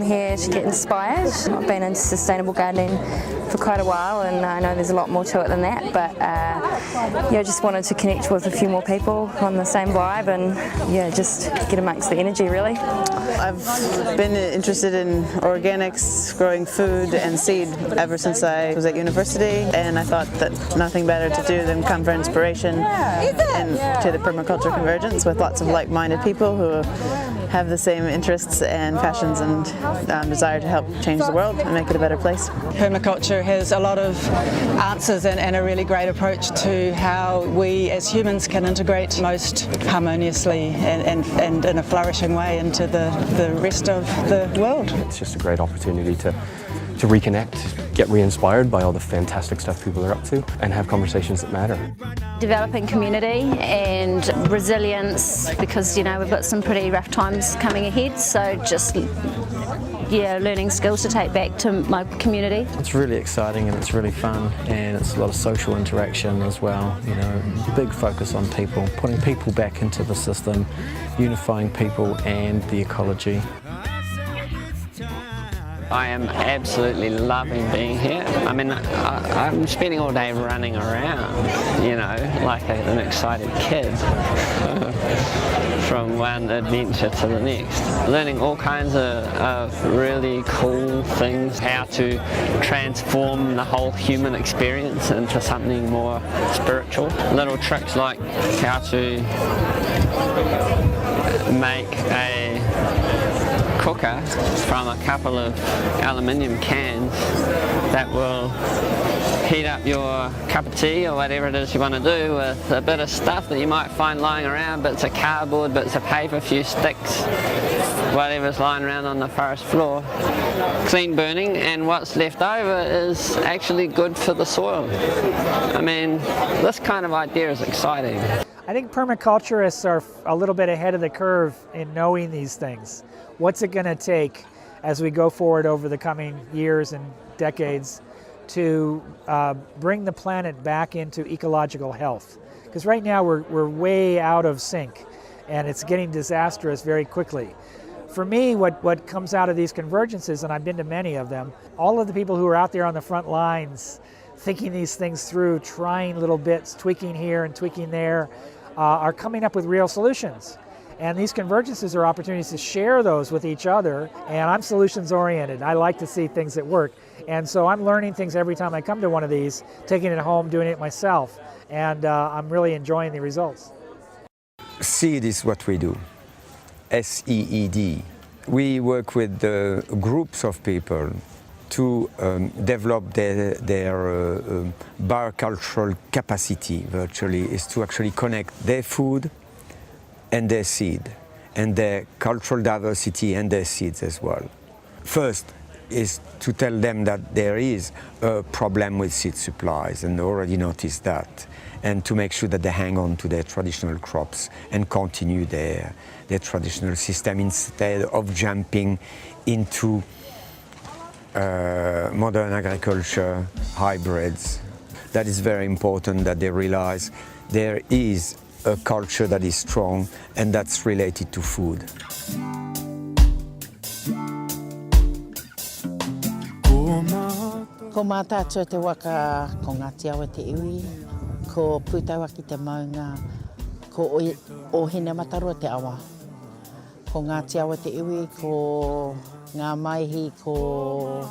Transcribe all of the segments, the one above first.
here to get inspired. I've been into sustainable gardening for quite a while, and I know there's a lot more to it than that, but yeah, I just wanted to connect with a few more people on the same vibe and yeah, just get amongst the energy really. I've been interested in organics, growing food and seed ever since I was at university, and I thought that nothing better to do than come for inspiration to the Permaculture Convergence with lots of like-minded people who have the same interests and passions and desire to help change the world and make it a better place. Permaculture has a lot of answers and a really great approach to how we as humans can integrate most harmoniously and in a flourishing way into the rest of the world. It's just a great opportunity to reconnect, get re-inspired by all the fantastic stuff people are up to, and have conversations that matter. Developing community and resilience, because you know we've got some pretty rough times coming ahead, so just learning skills to take back to my community. It's really exciting and it's really fun, and it's a lot of social interaction as well. You know, big focus on people, putting people back into the system, unifying people and the ecology. I am absolutely loving being here. I mean, I'm spending all day running around, you know, like an excited kid from one adventure to the next. Learning all kinds of really cool things, how to transform the whole human experience into something more spiritual. Little tricks like how to make a cooker from a couple of aluminium cans that will heat up your cup of tea or whatever it is you want to do with a bit of stuff that you might find lying around, bits of cardboard, bits of paper, a few sticks, whatever's lying around on the forest floor. Clean burning, and what's left over is actually good for the soil. I mean, this kind of idea is exciting. I think permaculturists are a little bit ahead of the curve in knowing these things. What's it going to take as we go forward over the coming years and decades to bring the planet back into ecological health? Because right now we're way out of sync and it's getting disastrous very quickly. For me, what comes out of these convergences, and I've been to many of them, all of the people who are out there on the front lines thinking these things through, trying little bits, tweaking here and tweaking there, are coming up with real solutions. And these convergences are opportunities to share those with each other, and I'm solutions oriented. I like to see things that work. And so I'm learning things every time I come to one of these, taking it home, doing it myself, and I'm really enjoying the results. SEED is what we do, S-E-E-D. We work with groups of people to develop their biocultural capacity, virtually, is to actually connect their food and their seed, and their cultural diversity and their seeds as well. First is to tell them that there is a problem with seed supplies, and they already noticed that, and to make sure that they hang on to their traditional crops and continue their traditional system instead of jumping into modern agriculture, hybrids. That is very important that they realize there is a culture that is strong and that's related to food. Ko mātātua te waka ko ngā te awa te iwi, ko pūtau aki te maunga, ko o hine matarua te awa. Ko ngā te awa te iwi, ko ngā maihi, ko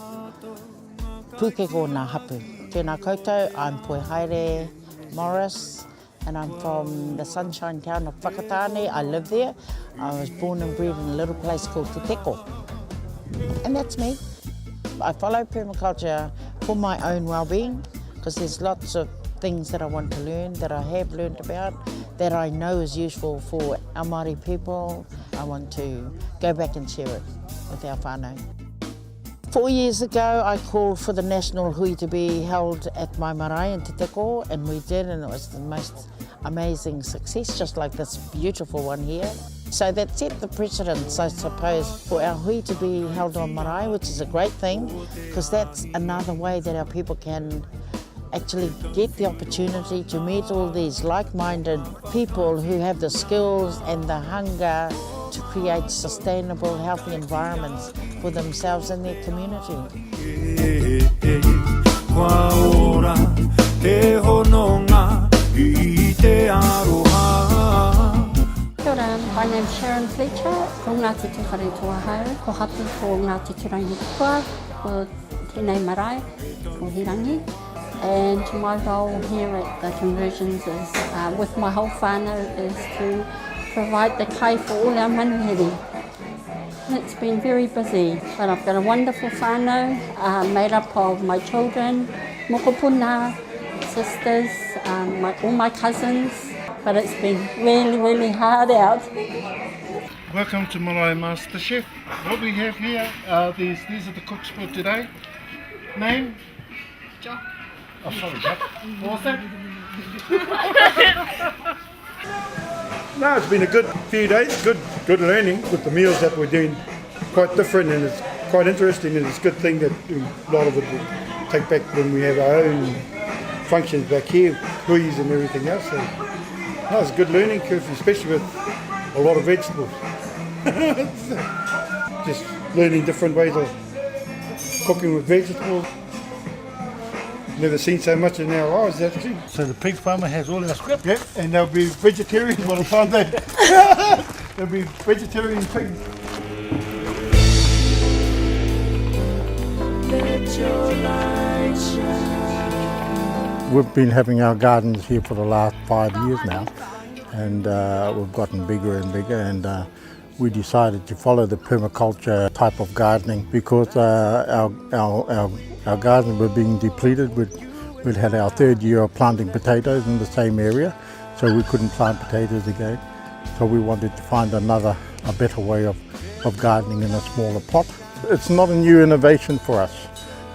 puke ko ngā hapu. Tēnā koutou, I'm Poi Haere Morris, and I'm from the sunshine town of Whakatane. I live there. I was born and bred in a little place called Te Teko. And that's me. I follow permaculture for my own well-being, because there's lots of things that I want to learn, that I have learned about, that I know is useful for our Māori people. I want to go back and share it with our whānau. 4 years ago, I called for the national hui to be held at my marae in Te Teko, and we did, and it was the most amazing success, just like this beautiful one here. So that set the precedence, I suppose, for our hui to be held on marae, which is a great thing, because that's another way that our people can actually get the opportunity to meet all these like-minded people who have the skills and the hunger to create sustainable, healthy environments for themselves and their community. Kia ora, my name is Sharon Fletcher, ko Ngāti Te Whare Tuahau, ko hatu ko Ngāti Turangi Kua, ko Tēnei Marae, ko Turangi. And my role here at the Convergence is, with my whole whānau, is to provide the kai for all our manuhiri. It's been very busy, but I've got a wonderful whānau made up of my children, mokopuna, sisters, all my cousins, but it's been really, really hard out. Welcome to Marae MasterChef. What we have here are these are the cooks for today. Name? Jock. Oh, sorry, Jack. What was that? No, it's been a good few days, good learning with the meals that we're doing. Quite different, and it's quite interesting, and it's a good thing that a lot of it will take back when we have our own functions back here, huis and everything else. So, no, it's a good learning curve, especially with a lot of vegetables. Just learning different ways of cooking with vegetables. Never seen so much in our lives, actually. So the pig farmer has all our script? Yep, and they'll be vegetarian by the time they'll be vegetarian pigs. We've been having our gardens here for the last 5 years now, and we've gotten bigger and bigger, and we decided to follow the permaculture type of gardening because our gardens were being depleted. We'd had our third year of planting potatoes in the same area, so we couldn't plant potatoes again. So we wanted to find a better way of gardening in a smaller plot. It's not a new innovation for us.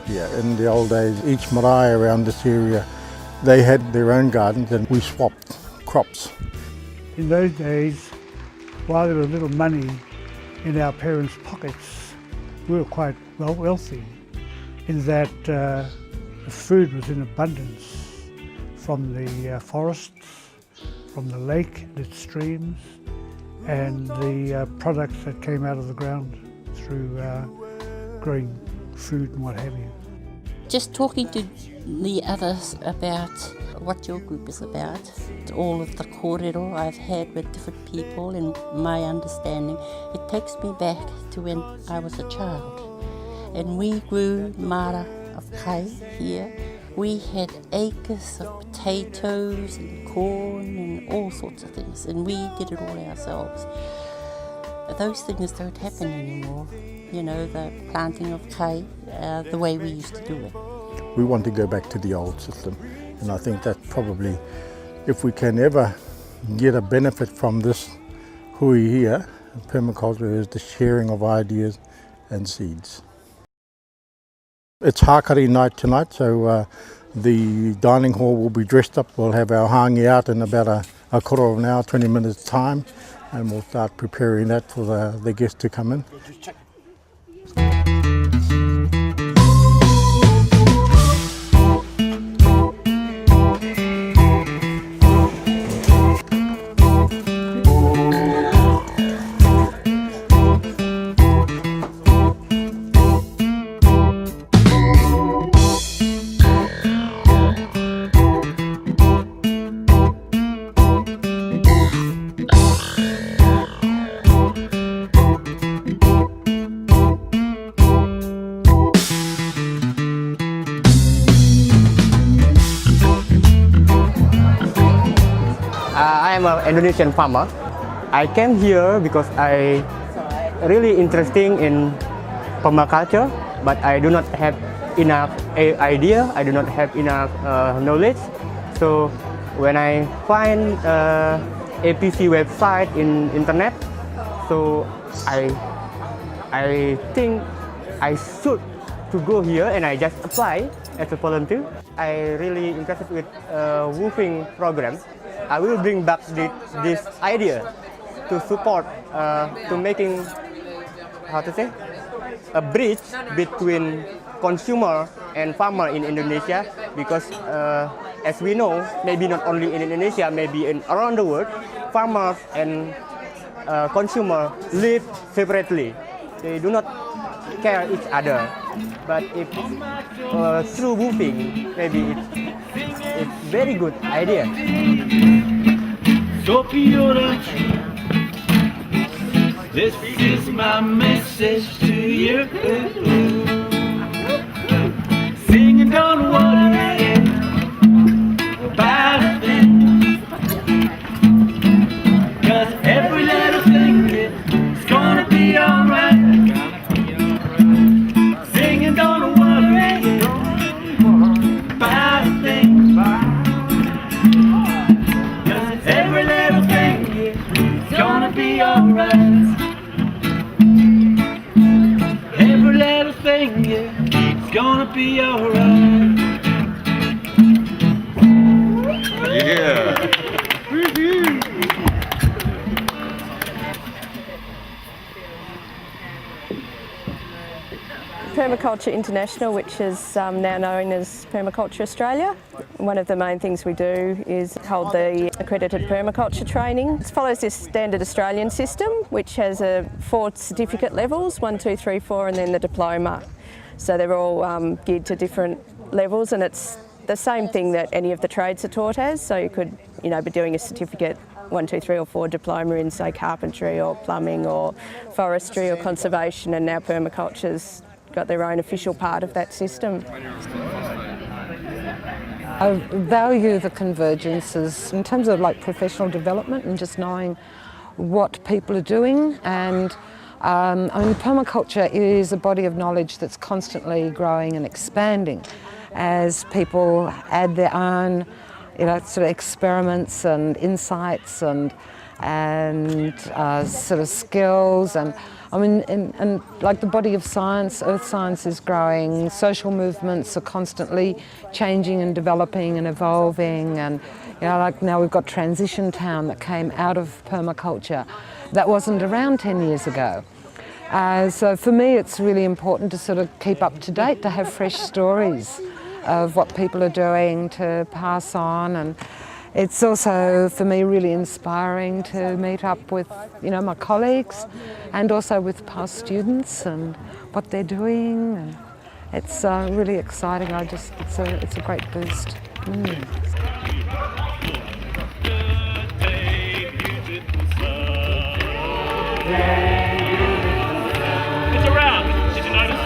Yeah, in the old days, each marae around this area, they had their own gardens and we swapped crops. In those days, while there was little money in our parents' pockets, we were quite wealthy in that the food was in abundance from the forests, from the lake and its streams, and the products that came out of the ground through growing food and what have you. Just talking to the others about what your group is about, all of the kōrero I've had with different people and my understanding, it takes me back to when I was a child. And we grew mara of kai here. We had acres of potatoes and corn and all sorts of things, and we did it all ourselves. Those things don't happen anymore. You know, the planting of kai, the way we used to do it. We want to go back to the old system, and I think that probably, if we can ever get a benefit from this hui here, permaculture is the sharing of ideas and seeds. It's Hakari night tonight, so the dining hall will be dressed up. We'll have our hangi out in about a quarter of an hour, 20 minutes time, and we'll start preparing that for the guests to come in. I'm an Indonesian farmer. I came here because I really interested in permaculture, but I do not have enough idea. I do not have enough knowledge. So when I find APC website in internet, so I think I should to go here, and I just apply as a volunteer. I really interested with woofing program. I will bring back this idea to support, to making, how to say, a bridge between consumer and farmer in Indonesia, because as we know, maybe not only in Indonesia, maybe around the world, farmers and consumer live separately. They do not care each other. But if through moving, maybe it's very good idea. So pure, this is my message to you. Singing, don't worry about a thing, 'cause every little thing is gonna be alright. Singing, don't worry about a thing, 'cause every little thing is gonna be alright. Every little thing is gonna be alright. Yeah. Permaculture International, which is now known as Permaculture Australia. One of the main things we do is hold the accredited permaculture training. It follows this standard Australian system, which has 4 certificate levels, 1, 2, 3, 4, and then the diploma. So they're all geared to different levels, and it's the same thing that any of the trades are taught as. So you could, be doing a certificate 1, 2, 3 or 4 diploma in, say, carpentry or plumbing or forestry or conservation, and now permaculture's got their own official part of that system. I value the convergences in terms of like professional development and just knowing what people are doing. And I mean, permaculture is a body of knowledge that's constantly growing and expanding as people add their own, sort of experiments and insights and sort of skills. And I mean, and like the body of science, earth science is growing, social movements are constantly changing and developing and evolving, and like now we've got Transition Town that came out of permaculture. That wasn't around 10 years ago. So for me it's really important to sort of keep up to date, to have fresh stories of what people are doing to pass on. And it's also, for me, really inspiring to meet up with, my colleagues and also with past students and what they're doing. And it's really exciting. It's a great boost. It's around. Did you notice?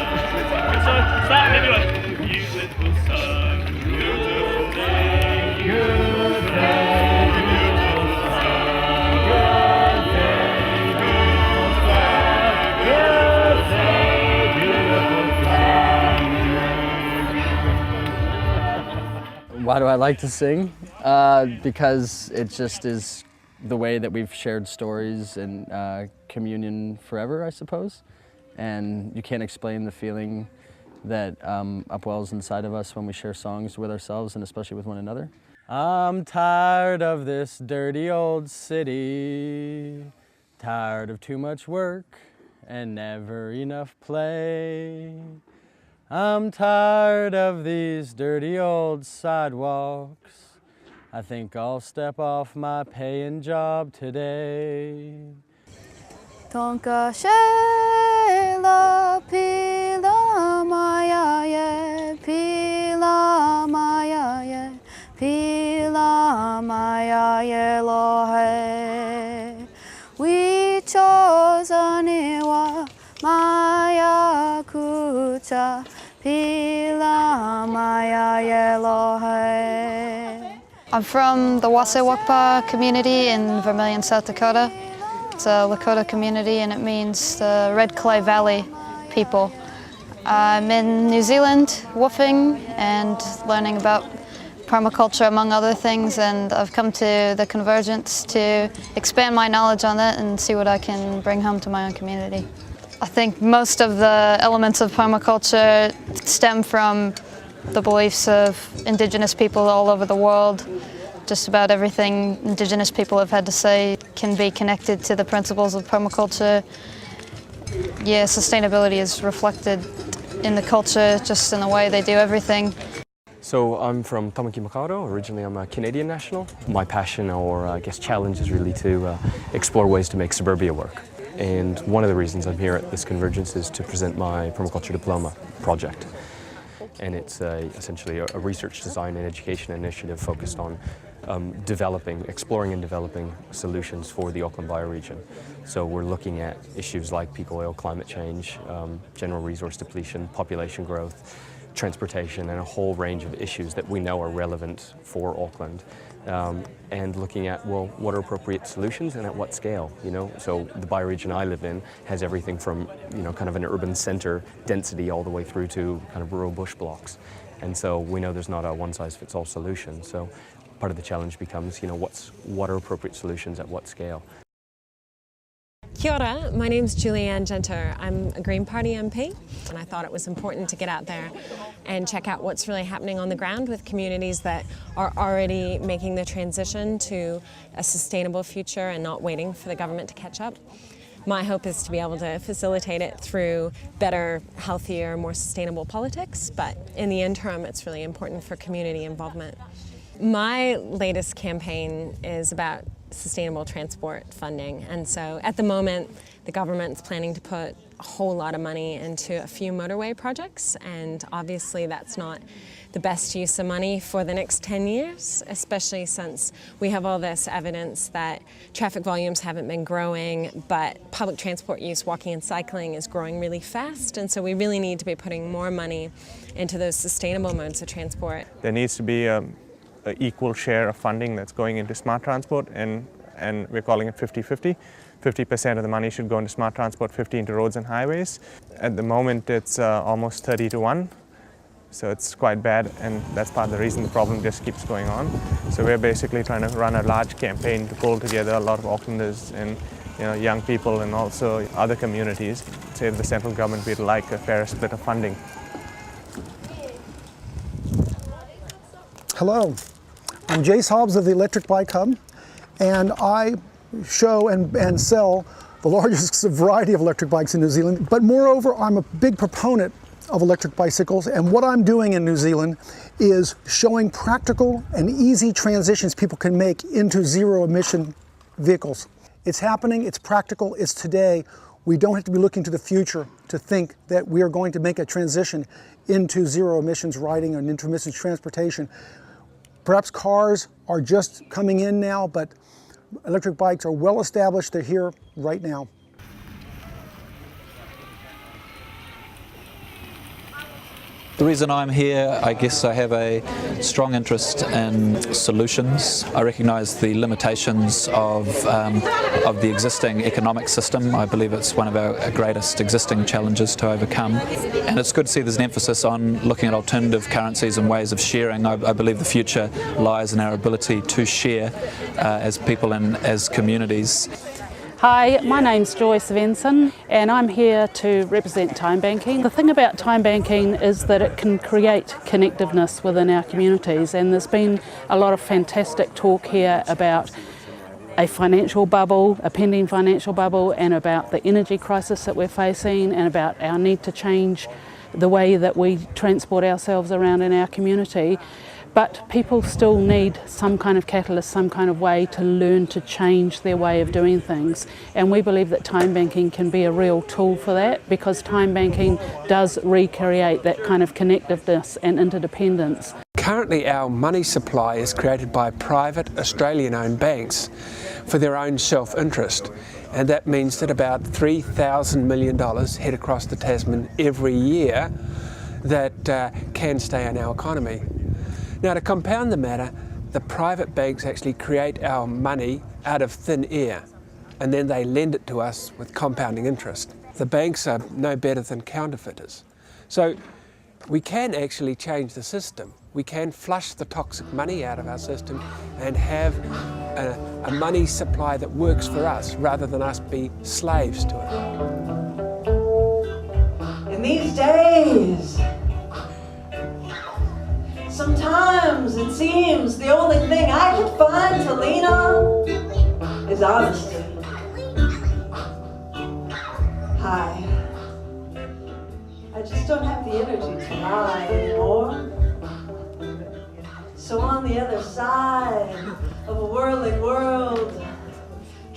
So start maybe like beautiful sun, beautiful day, good day, beautiful sun, good day, beautiful sun, good day, beautiful sun. Why do I like to sing? Because it just is the way that we've shared stories and communion forever, I suppose. And you can't explain the feeling that upwells inside of us when we share songs with ourselves and especially with one another. I'm tired of this dirty old city, tired of too much work and never enough play. I'm tired of these dirty old sidewalks, I think I'll step off my paying job today. Tonka shela pila maya ye, pila maya ye, pila maya ye lohe. We chose aniwa maya kucha, pila maya ye lohe. I'm from the Wasewakpa community in Vermilion, South Dakota. It's a Lakota community and it means the Red Clay Valley people. I'm in New Zealand woofing and learning about permaculture among other things, and I've come to the Convergence to expand my knowledge on that and see what I can bring home to my own community. I think most of the elements of permaculture stem from the beliefs of Indigenous people all over the world. Just about everything Indigenous people have had to say can be connected to the principles of permaculture. Yeah, sustainability is reflected in the culture, just in the way they do everything. So I'm from Tamaki Makaurau. Originally I'm a Canadian national. My passion, or I guess challenge, is really to explore ways to make suburbia work. And one of the reasons I'm here at this convergence is to present my permaculture diploma project. And it's essentially a research, design and education initiative focused on exploring and developing solutions for the Auckland bioregion. So we're looking at issues like peak oil, climate change, general resource depletion, population growth, transportation, and a whole range of issues that we know are relevant for Auckland. And looking at, well, what are appropriate solutions and at what scale, you know? So the bioregion I live in has everything from, you know, kind of an urban center density all the way through to kind of rural bush blocks. And so we know there's not a one-size-fits-all solution. So part of the challenge becomes, you know, what are appropriate solutions at what scale? Kia ora, my name's Julianne Genter. I'm a Green Party MP, and I thought it was important to get out there and check out what's really happening on the ground with communities that are already making the transition to a sustainable future and not waiting for the government to catch up. My hope is to be able to facilitate it through better, healthier, more sustainable politics, but in the interim it's really important for community involvement. My latest campaign is about sustainable transport funding, and so at the moment the government's planning to put a whole lot of money into a few motorway projects, and obviously that's not the best use of money for the next 10 years, especially since we have all this evidence that traffic volumes haven't been growing, but public transport use, walking and cycling, is growing really fast, and so we really need to be putting more money into those sustainable modes of transport. There needs to be an equal share of funding that's going into smart transport, and we're calling it 50-50. 50% of the money should go into smart transport, 50% into roads and highways. At the moment it's almost 30-1, so it's quite bad, and that's part of the reason the problem just keeps going on. So we're basically trying to run a large campaign to pull together a lot of Aucklanders and, you know, young people and also other communities, say to the central government we'd like a fairer split of funding. Hello, I'm Jace Hobbs of the Electric Bike Hub, and I show and sell the largest variety of electric bikes in New Zealand. But moreover, I'm a big proponent of electric bicycles, and what I'm doing in New Zealand is showing practical and easy transitions people can make into zero-emission vehicles. It's happening, it's practical, it's today. We don't have to be looking to the future to think that we are going to make a transition into zero-emissions riding and intermittent transportation. Perhaps cars are just coming in now, but electric bikes are well established. They're here right now. The reason I'm here, I guess I have a strong interest in solutions. I recognise the limitations of the existing economic system. I believe it's one of our greatest existing challenges to overcome. And it's good to see there's an emphasis on looking at alternative currencies and ways of sharing. I believe the future lies in our ability to share as people and as communities. Hi, my name's Joyce Svensson and I'm here to represent time banking. The thing about time banking is that it can create connectiveness within our communities, and there's been a lot of fantastic talk here about a financial bubble, a pending financial bubble, and about the energy crisis that we're facing, and about our need to change the way that we transport ourselves around in our community. But people still need some kind of catalyst, some kind of way to learn to change their way of doing things. And we believe that time banking can be a real tool for that, because time banking does recreate that kind of connectiveness and interdependence. Currently our money supply is created by private Australian-owned banks for their own self-interest. And that means that about $3,000 million head across the Tasman every year that can stay in our economy. Now, to compound the matter, the private banks actually create our money out of thin air, and then they lend it to us with compounding interest. The banks are no better than counterfeiters. So we can actually change the system. We can flush the toxic money out of our system and have a money supply that works for us rather than us be slaves to it. In these days, sometimes it seems the only thing I can find to lean on is honesty. Hi. I just don't have the energy to lie anymore. So on the other side of a whirling world,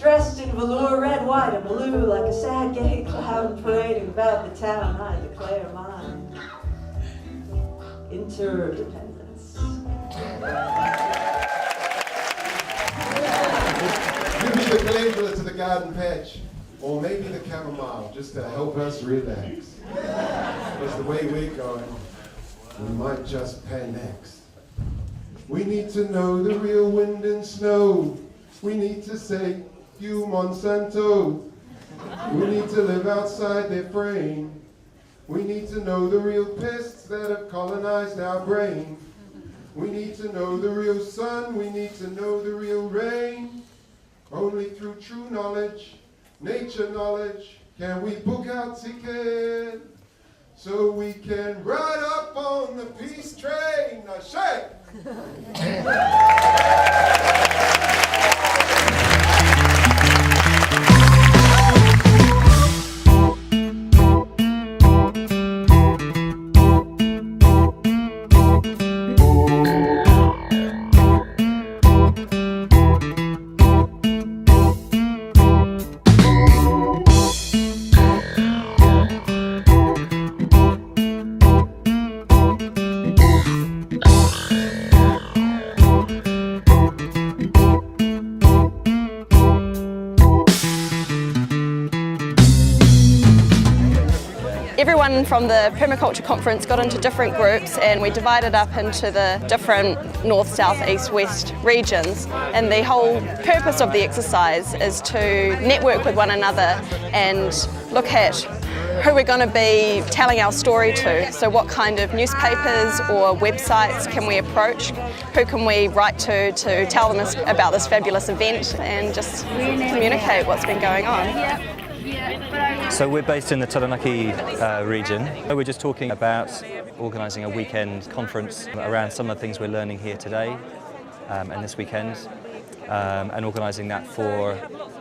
dressed in velour, red, white, and blue, like a sad gay cloud parading about the town, I declare mine interdependence. Give me the calendula to the garden patch, or maybe the chamomile, just to help us relax. Because the way we're going, we might just panic. We need to know the real wind and snow. We need to say, you Monsanto. We need to live outside their frame. We need to know the real pests that have colonized our brain. We need to know the real sun. We need to know the real rain. Only through true knowledge, nature knowledge, can we book our ticket so we can ride up on the peace train. Now shake! Everyone from the Permaculture Conference got into different groups and we divided up into the different north, south, east, west regions, and the whole purpose of the exercise is to network with one another and look at who we're going to be telling our story to. So what kind of newspapers or websites can we approach? Who can we write to tell them about this fabulous event and just communicate what's been going on? So we're based in the Turangi region. We're just talking about organising a weekend conference around some of the things we're learning here today and this weekend, and organising that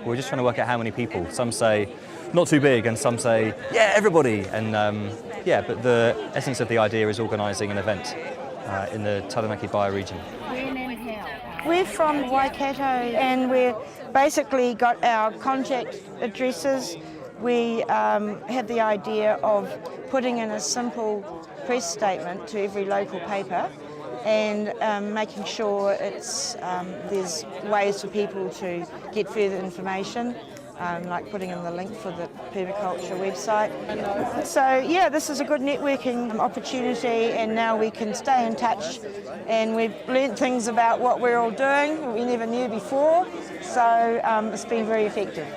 we're just trying to work out how many people. Some say not too big and some say, yeah, everybody. And yeah, but the essence of the idea is organising an event in the Turangi bioregion. We're from Waikato and we've basically got our contact addresses. We had the idea of putting in a simple press statement to every local paper and making sure there's ways for people to get further information, like putting in the link for the Permaculture website. So yeah, this is a good networking opportunity, and now we can stay in touch, and we've learnt things about what we're all doing that we never knew before, so it's been very effective.